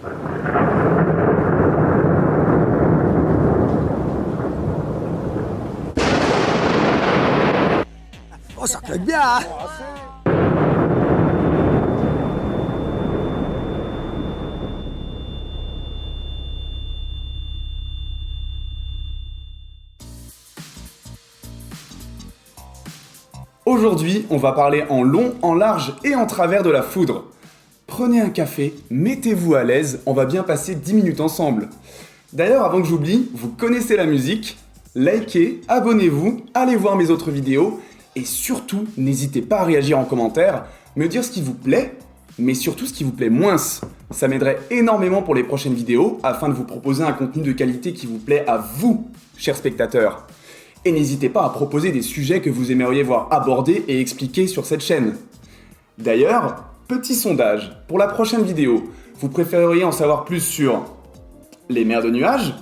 Oh, ça claque bien, hein. Aujourd'hui, on va parler en long, en large et en travers de la foudre. Prenez un café, mettez-vous à l'aise, on va bien passer 10 minutes ensemble. D'ailleurs, avant que j'oublie, vous connaissez la musique, likez, abonnez-vous, allez voir mes autres vidéos et surtout, n'hésitez pas à réagir en commentaire, me dire ce qui vous plaît, mais surtout ce qui vous plaît moins. Ça m'aiderait énormément pour les prochaines vidéos afin de vous proposer un contenu de qualité qui vous plaît à vous, chers spectateurs. Et n'hésitez pas à proposer des sujets que vous aimeriez voir abordés et expliqués sur cette chaîne. D'ailleurs, petit sondage, pour la prochaine vidéo, vous préféreriez en savoir plus sur les mers de nuages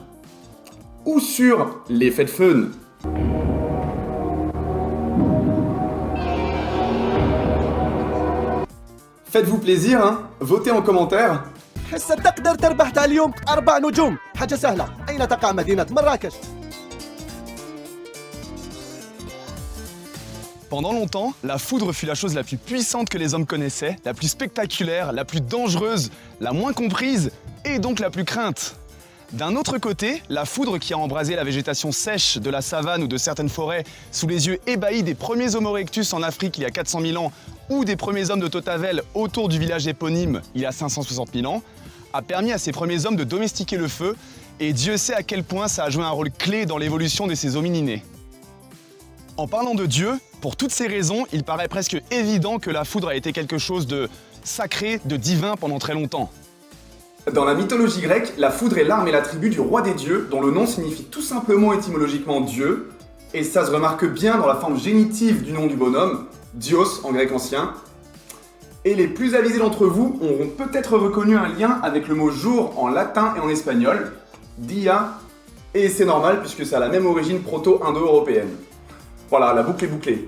ou sur l'effet de fun? Faites-vous plaisir, hein? Votez en commentaire. حسا تقدر تربح تاع اليوم 4 نجوم، حاجة سهلة. أين تقع مدينة مراكش؟ Pendant longtemps, la foudre fut la chose la plus puissante que les hommes connaissaient, la plus spectaculaire, la plus dangereuse, la moins comprise et donc la plus crainte. D'un autre côté, la foudre qui a embrasé la végétation sèche de la savane ou de certaines forêts sous les yeux ébahis des premiers Homo erectus en Afrique il y a 400 000 ans ou des premiers hommes de Totavel autour du village éponyme il y a 560 000 ans, a permis à ces premiers hommes de domestiquer le feu et Dieu sait à quel point ça a joué un rôle clé dans l'évolution de ces homininés. En parlant de Dieu, pour toutes ces raisons, il paraît presque évident que la foudre a été quelque chose de sacré, de divin pendant très longtemps. Dans la mythologie grecque, la foudre est l'arme et l'attribut du roi des dieux, dont le nom signifie tout simplement étymologiquement Dieu, et ça se remarque bien dans la forme génitive du nom du bonhomme, Dios en grec ancien. Et les plus avisés d'entre vous auront peut-être reconnu un lien avec le mot jour en latin et en espagnol, dia, et c'est normal puisque ça a la même origine proto-indo-européenne. Voilà, la boucle est bouclée.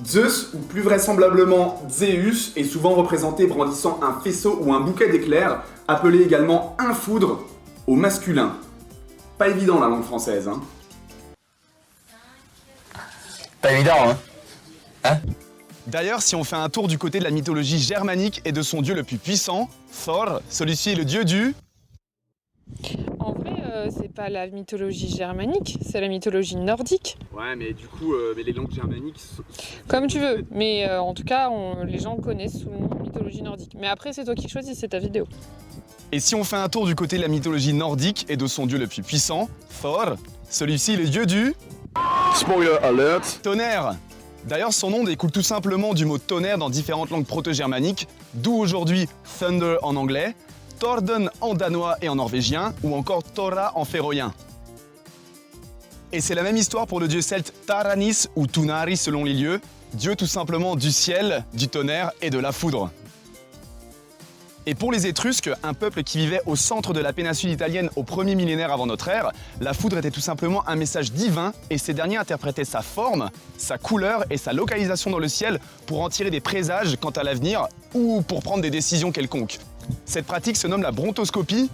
Zeus, ou plus vraisemblablement Zeus, est souvent représenté brandissant un faisceau ou un bouquet d'éclairs, appelé également un foudre, au masculin. Pas évident la langue française, hein. Pas évident, hein? D'ailleurs, si on fait un tour du côté de la mythologie germanique et de son dieu le plus puissant, Thor, celui-ci est le dieu du... En vrai, c'est pas la mythologie germanique, c'est la mythologie nordique. Ouais, mais du coup, les langues germaniques... Comme tu veux, mais en tout cas, les gens le connaissent sous le nom de mythologie nordique. Mais après, c'est toi qui choisis, c'est ta vidéo. Et si on fait un tour du côté de la mythologie nordique et de son dieu le plus puissant, Thor, celui-ci est le dieu du... Spoiler alert. Tonnerre. D'ailleurs, son nom découle tout simplement du mot tonnerre dans différentes langues proto-germaniques, d'où aujourd'hui thunder en anglais, Torden en danois et en norvégien, ou encore Thora en féroïen. Et c'est la même histoire pour le dieu celte Taranis ou Tunari selon les lieux, dieu tout simplement du ciel, du tonnerre et de la foudre. Et pour les Étrusques, un peuple qui vivait au centre de la péninsule italienne au 1er millénaire avant notre ère, la foudre était tout simplement un message divin et ces derniers interprétaient sa forme, sa couleur et sa localisation dans le ciel pour en tirer des présages quant à l'avenir ou pour prendre des décisions quelconques. Cette pratique se nomme la brontoscopie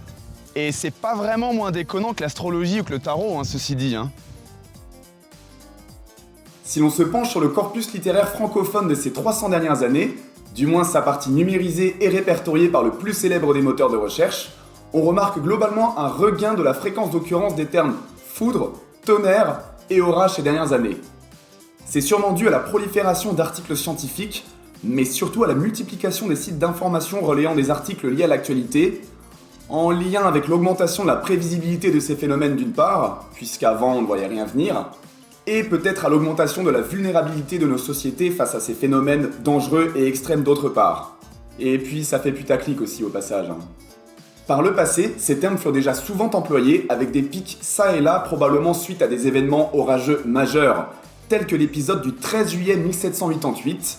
et c'est pas vraiment moins déconnant que l'astrologie ou que le tarot, hein, ceci dit. Si l'on se penche sur le corpus littéraire francophone de ces 300 dernières années, du moins sa partie numérisée et répertoriée par le plus célèbre des moteurs de recherche, on remarque globalement un regain de la fréquence d'occurrence des termes foudre, tonnerre et orage ces dernières années. C'est sûrement dû à la prolifération d'articles scientifiques, mais surtout à la multiplication des sites d'information relayant des articles liés à l'actualité, en lien avec l'augmentation de la prévisibilité de ces phénomènes d'une part, puisqu'avant on ne voyait rien venir, et peut-être à l'augmentation de la vulnérabilité de nos sociétés face à ces phénomènes dangereux et extrêmes d'autre part. Et puis ça fait putaclic aussi au passage. Par le passé, ces termes furent déjà souvent employés avec des pics ça et là probablement suite à des événements orageux majeurs, tels que l'épisode du 13 juillet 1788,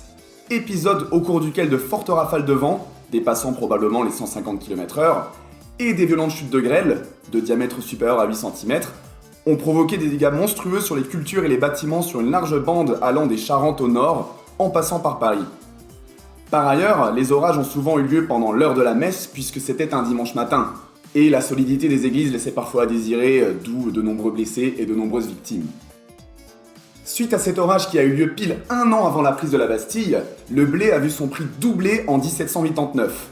épisode au cours duquel de fortes rafales de vent, dépassant probablement les 150 km/h, et des violentes chutes de grêle, de diamètre supérieur à 8 cm, ont provoqué des dégâts monstrueux sur les cultures et les bâtiments sur une large bande allant des Charentes au nord, en passant par Paris. Par ailleurs, les orages ont souvent eu lieu pendant l'heure de la messe puisque c'était un dimanche matin. Et la solidité des églises laissait parfois à désirer, d'où de nombreux blessés et de nombreuses victimes. Suite à cet orage qui a eu lieu pile un an avant la prise de la Bastille, le blé a vu son prix doubler en 1789.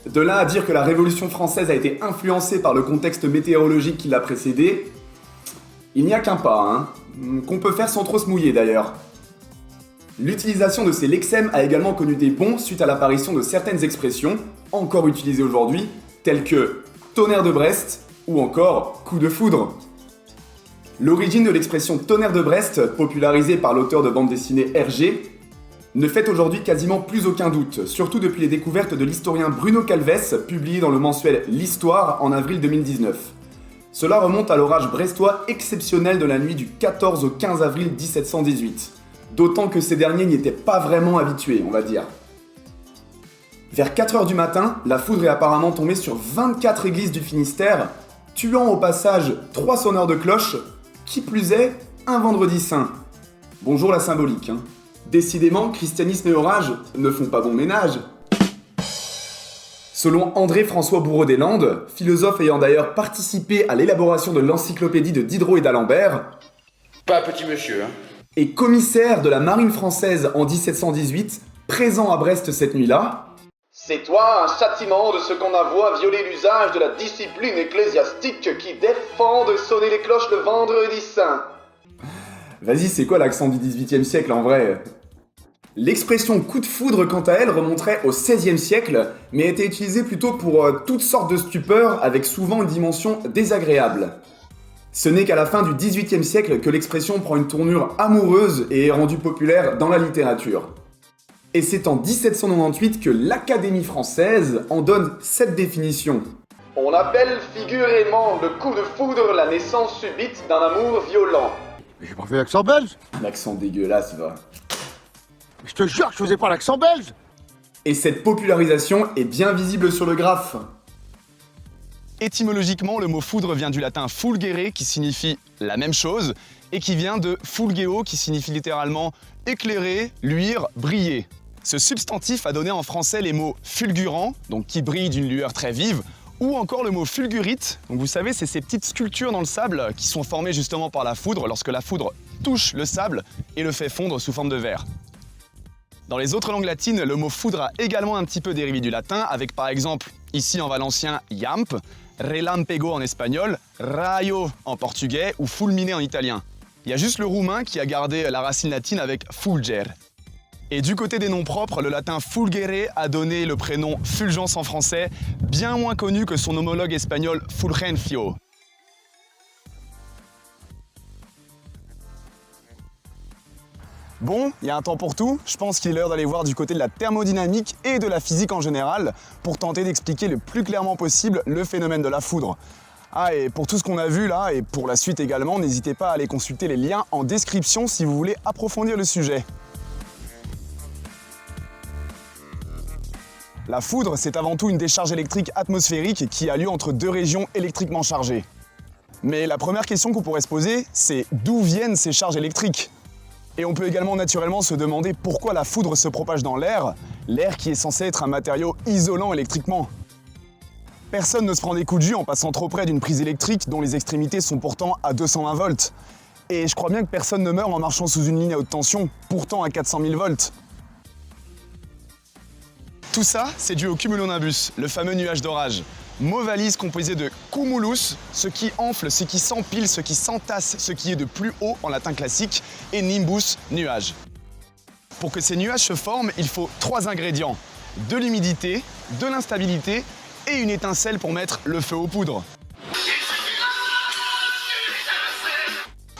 De là à dire que la Révolution française a été influencée par le contexte météorologique qui l'a précédée, il n'y a qu'un pas, qu'on peut faire sans trop se mouiller d'ailleurs. L'utilisation de ces lexèmes a également connu des bons suite à l'apparition de certaines expressions, encore utilisées aujourd'hui, telles que tonnerre de Brest ou encore coup de foudre. L'origine de l'expression tonnerre de Brest, popularisée par l'auteur de bande dessinée Hergé, ne fait aujourd'hui quasiment plus aucun doute, surtout depuis les découvertes de l'historien Bruno Calves, publié dans le mensuel L'Histoire en avril 2019. Cela remonte à l'orage brestois exceptionnel de la nuit du 14 au 15 avril 1718, d'autant que ces derniers n'y étaient pas vraiment habitués, on va dire. Vers 4h du matin, la foudre est apparemment tombée sur 24 églises du Finistère, tuant au passage 3 sonneurs de cloches, qui plus est, un vendredi saint. Bonjour la symbolique, Décidément, christianisme et orage ne font pas bon ménage. Selon André-François Bourreau-des-Landes, philosophe ayant d'ailleurs participé à l'élaboration de l'encyclopédie de Diderot et d'Alembert, Pas petit monsieur, et commissaire de la marine française en 1718, présent à Brest cette nuit-là, c'est toi un châtiment de ce qu'on avoue violer l'usage de la discipline ecclésiastique qui défend de sonner les cloches le vendredi saint. Vas-y, c'est quoi l'accent du XVIIIe siècle en vrai? L'expression coup de foudre, quant à elle, remonterait au XVIe siècle, mais était utilisée plutôt pour toutes sortes de stupeurs, avec souvent une dimension désagréable. Ce n'est qu'à la fin du XVIIIe siècle que l'expression prend une tournure amoureuse et est rendue populaire dans la littérature. Et c'est en 1798 que l'Académie française en donne cette définition. On appelle figurément le coup de foudre la naissance subite d'un amour violent. J'ai pas fait l'accent belge. L'accent dégueulasse, va. Je te jure que je faisais pas l'accent belge. Et cette popularisation est bien visible sur le graphe. Étymologiquement, le mot foudre vient du latin fulgere, qui signifie la même chose, et qui vient de fulgeo, qui signifie littéralement éclairer, luire, briller. Ce substantif a donné en français les mots fulgurant, donc qui brille d'une lueur très vive, ou encore le mot fulgurite. Donc vous savez, c'est ces petites sculptures dans le sable qui sont formées justement par la foudre lorsque la foudre touche le sable et le fait fondre sous forme de verre. Dans les autres langues latines, le mot foudre a également un petit peu dérivé du latin, avec par exemple, ici en valencien, yamp, relampego en espagnol, rayo en portugais ou fulmine en italien. Il y a juste le roumain qui a gardé la racine latine avec fulger. Et du côté des noms propres, le latin fulgere a donné le prénom Fulgence en français, bien moins connu que son homologue espagnol Fulgencio. Bon, il y a un temps pour tout, je pense qu'il est l'heure d'aller voir du côté de la thermodynamique et de la physique en général pour tenter d'expliquer le plus clairement possible le phénomène de la foudre. Ah, et pour tout ce qu'on a vu là, et pour la suite également, n'hésitez pas à aller consulter les liens en description si vous voulez approfondir le sujet. La foudre, c'est avant tout une décharge électrique atmosphérique qui a lieu entre deux régions électriquement chargées. Mais la première question qu'on pourrait se poser, c'est d'où viennent ces charges électriques ? Et on peut également naturellement se demander pourquoi la foudre se propage dans l'air, l'air qui est censé être un matériau isolant électriquement. Personne ne se prend des coups de jus en passant trop près d'une prise électrique dont les extrémités sont pourtant à 220 volts. Et je crois bien que personne ne meurt en marchant sous une ligne à haute tension, pourtant à 400 000 volts. Tout ça, c'est dû au cumulonimbus, le fameux nuage d'orage. Mot valise composé de cumulus, ce qui enfle, ce qui s'empile, ce qui s'entasse, ce qui est de plus haut en latin classique, et nimbus, nuage. Pour que ces nuages se forment, il faut 3 ingrédients. De l'humidité, de l'instabilité et une étincelle pour mettre le feu aux poudres.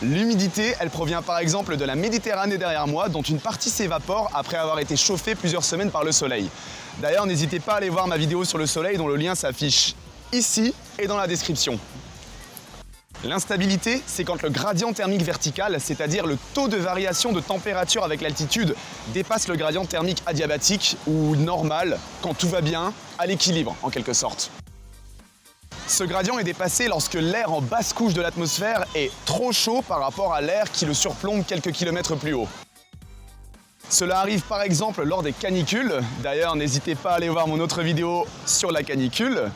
L'humidité, elle provient par exemple de la Méditerranée derrière moi, dont une partie s'évapore après avoir été chauffée plusieurs semaines par le soleil. D'ailleurs, n'hésitez pas à aller voir ma vidéo sur le soleil dont le lien s'affiche ici et dans la description. L'instabilité, c'est quand le gradient thermique vertical, c'est-à-dire le taux de variation de température avec l'altitude, dépasse le gradient thermique adiabatique, ou normal, quand tout va bien, à l'équilibre en quelque sorte. Ce gradient est dépassé lorsque l'air en basse couche de l'atmosphère est trop chaud par rapport à l'air qui le surplombe quelques kilomètres plus haut. Cela arrive par exemple lors des canicules, d'ailleurs n'hésitez pas à aller voir mon autre vidéo sur la canicule,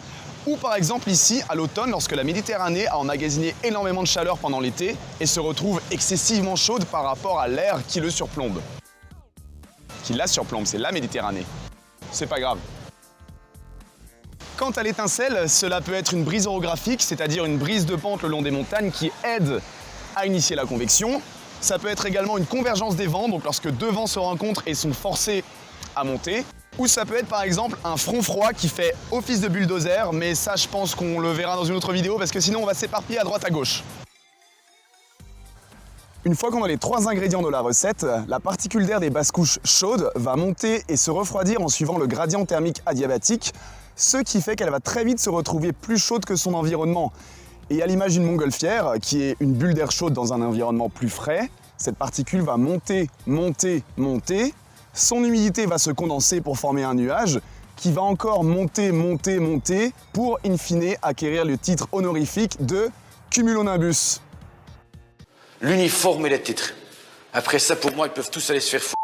ou par exemple ici à l'automne lorsque la Méditerranée a emmagasiné énormément de chaleur pendant l'été et se retrouve excessivement chaude par rapport à l'air qui le surplombe. Qui la surplombe, c'est la Méditerranée. C'est pas grave. Quant à l'étincelle, cela peut être une brise orographique, c'est-à-dire une brise de pente le long des montagnes qui aide à initier la convection. Ça peut être également une convergence des vents, donc lorsque deux vents se rencontrent et sont forcés à monter. Ou ça peut être par exemple un front froid qui fait office de bulldozer, mais ça je pense qu'on le verra dans une autre vidéo parce que sinon on va s'éparpiller à droite à gauche. Une fois qu'on a les 3 ingrédients de la recette, la particule d'air des basses couches chaudes va monter et se refroidir en suivant le gradient thermique adiabatique, ce qui fait qu'elle va très vite se retrouver plus chaude que son environnement. Et à l'image d'une montgolfière, qui est une bulle d'air chaude dans un environnement plus frais, cette particule va monter, monter, monter. Son humidité va se condenser pour former un nuage, qui va encore monter, monter, monter, pour in fine acquérir le titre honorifique de cumulonimbus. L'uniforme et les titres. Après ça, pour moi, ils peuvent tous aller se faire foutre.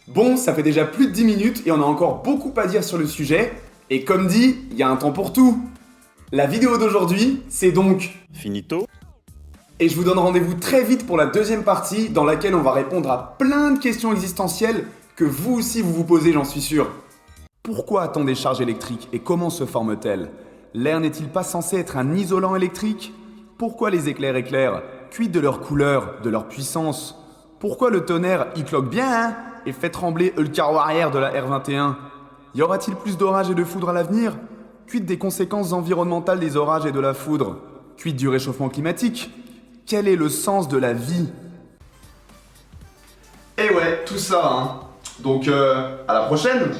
Bon, ça fait déjà plus de 10 minutes et on a encore beaucoup à dire sur le sujet. Et comme dit, il y a un temps pour tout. La vidéo d'aujourd'hui, c'est donc Finito. Et je vous donne rendez-vous très vite pour la deuxième partie dans laquelle on va répondre à plein de questions existentielles que vous aussi vous vous posez, j'en suis sûr. Pourquoi a-t-on des charges électriques et comment se forment-elles? L'air n'est-il pas censé être un isolant électrique? Pourquoi les éclairs éclairent? Quid de leur couleur, de leur puissance? Pourquoi le tonnerre y cloque bien hein, et fait trembler le carreau arrière de la R21? Y aura-t-il plus d'orages et de foudre à l'avenir? Quid des conséquences environnementales des orages et de la foudre? Quid du réchauffement climatique? Quel est le sens de la vie? Et ouais, tout ça, hein. Donc, à la prochaine!